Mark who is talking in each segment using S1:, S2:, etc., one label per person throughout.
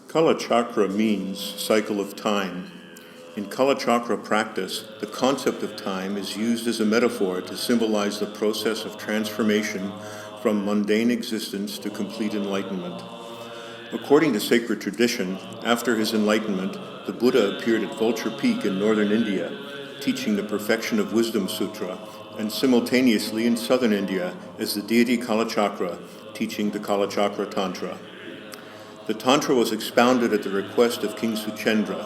S1: Kalachakra means cycle of time. In Kalachakra practice, the concept of time is used as a metaphor to symbolize the process of transformation from mundane existence to complete enlightenment. According to sacred tradition, after his enlightenment, the Buddha appeared at Vulture Peak in northern India, teaching the Perfection of Wisdom Sutra, and simultaneously in southern India as the deity Kalachakra, teaching the Kalachakra Tantra. The Tantra was expounded at the request of King Suchendra.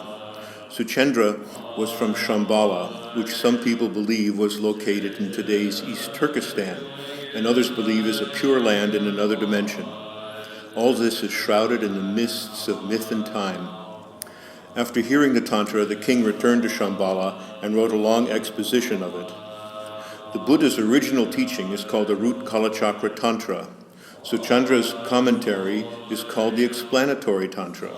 S1: Suchendra was from Shambhala, which some people believe was located in today's East Turkestan, and others believe is a pure land in another dimension. All this is shrouded in the mists of myth and time. After hearing the Tantra, the king returned to Shambhala and wrote a long exposition of it. The Buddha's original teaching is called the Root Kalachakra Tantra. Suchendra's commentary is called the Explanatory Tantra.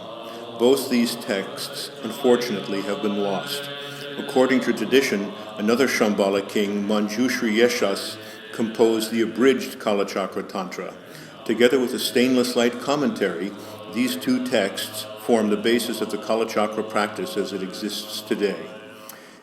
S1: Both these texts, unfortunately, have been lost. According to tradition, another Shambhala king, Manjushri Yeshas, composed the abridged Kalachakra Tantra. Together with a stainless light commentary, these two texts form the basis of the Kalachakra practice as it exists today.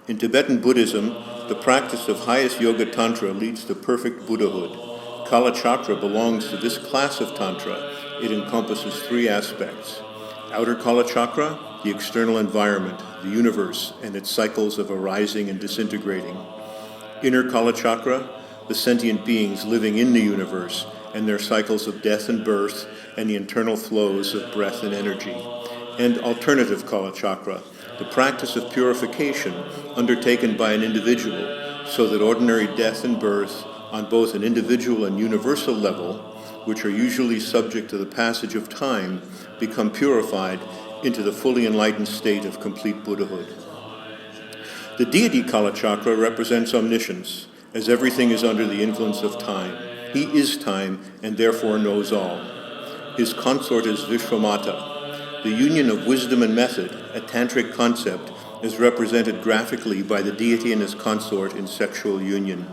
S1: In Tibetan Buddhism, the practice of highest yoga tantra leads to perfect Buddhahood. Kalachakra belongs to this class of tantra. It encompasses three aspects: outer Kalachakra, the external environment, the universe, and its cycles of arising and disintegrating; inner Kalachakra, the sentient beings living in the universe, and their cycles of death and birth, and the internal flows of breath and energy; and alternative Kalachakra, the practice of purification undertaken by an individual, so that ordinary death and birth, on both an individual and universal level, which are usually subject to the passage of time, become purified into the fully enlightened state of complete Buddhahood. The deity Kalachakra represents omniscience, as everything is under the influence of time. He is time and therefore knows all. His consort is Vishwamata. The union of wisdom and method, a tantric concept, is represented graphically by the deity and his consort in sexual union.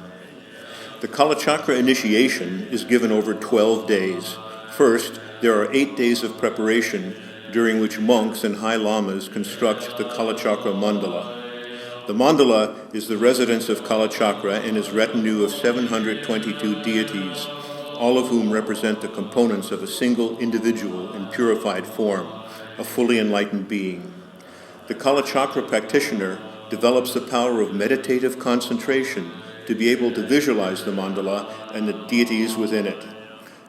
S1: The Kalachakra initiation is given over 12 days. First, there are 8 days of preparation, during which monks and high lamas construct the Kalachakra mandala. The mandala is the residence of Kalachakra and his retinue of 722 deities, all of whom represent the components of a single individual in purified form, a fully enlightened being. The Kalachakra practitioner develops the power of meditative concentration to be able to visualize the mandala and the deities within it.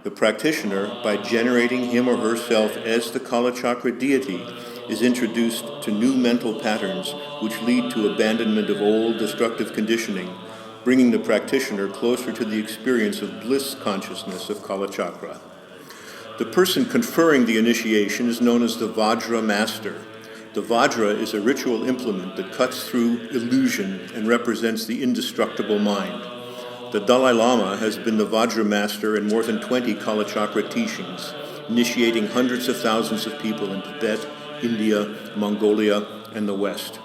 S1: The practitioner, by generating him or herself as the Kalachakra deity, is introduced to new mental patterns which lead to abandonment of old destructive conditioning, bringing the practitioner closer to the experience of bliss consciousness of Kalachakra. The person conferring the initiation is known as the Vajra Master. The Vajra is a ritual implement that cuts through illusion and represents the indestructible mind. The Dalai Lama has been the Vajra Master in more than 20 Kalachakra teachings, initiating hundreds of thousands of people in Tibet, India, Mongolia, and the West.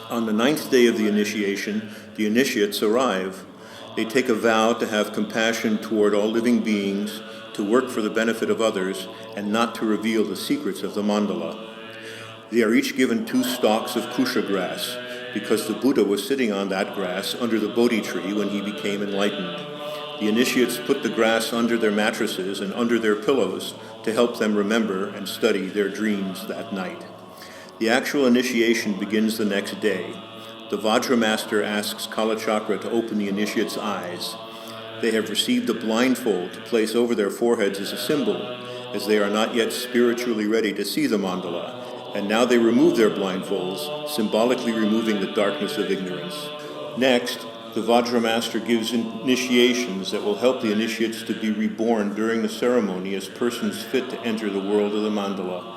S1: On the 9th day of the initiation, the initiates arrive. They take a vow to have compassion toward all living beings, to work for the benefit of others, and not to reveal the secrets of the mandala. They are each given 2 stalks of kusha grass, because the Buddha was sitting on that grass under the Bodhi tree when he became enlightened. The initiates put the grass under their mattresses and under their pillows to help them remember and study their dreams that night. The actual initiation begins the next day. The Vajra Master asks Kalachakra to open the initiates' eyes. They have received a blindfold to place over their foreheads as a symbol, as they are not yet spiritually ready to see the mandala, and now they remove their blindfolds, symbolically removing the darkness of ignorance. Next, the Vajra Master gives initiations that will help the initiates to be reborn during the ceremony as persons fit to enter the world of the mandala.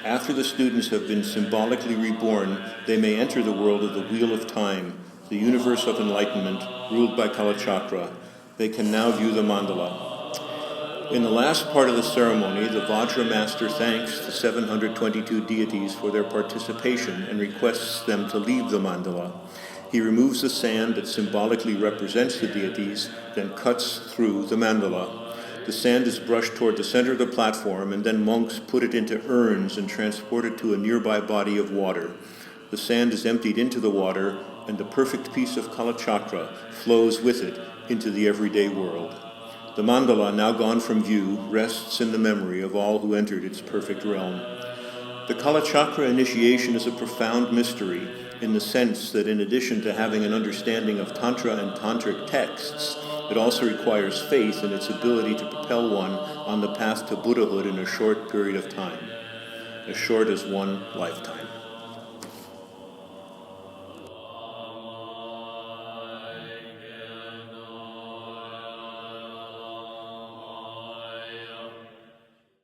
S1: After the students have been symbolically reborn, they may enter the world of the Wheel of Time, the universe of enlightenment, ruled by Kalachakra. They can now view the mandala. In the last part of the ceremony, the Vajra Master thanks the 722 deities for their participation and requests them to leave the mandala. He removes the sand that symbolically represents the deities, then cuts through the mandala. The sand is brushed toward the center of the platform, and then monks put it into urns and transport it to a nearby body of water. The sand is emptied into the water, and the perfect piece of Kalachakra flows with it into the everyday world. The mandala, now gone from view, rests in the memory of all who entered its perfect realm. The Kalachakra initiation is a profound mystery in the sense that in addition to having an understanding of Tantra and Tantric texts, it also requires faith in its ability to propel one on the path to Buddhahood in a short period of time, as short as one lifetime.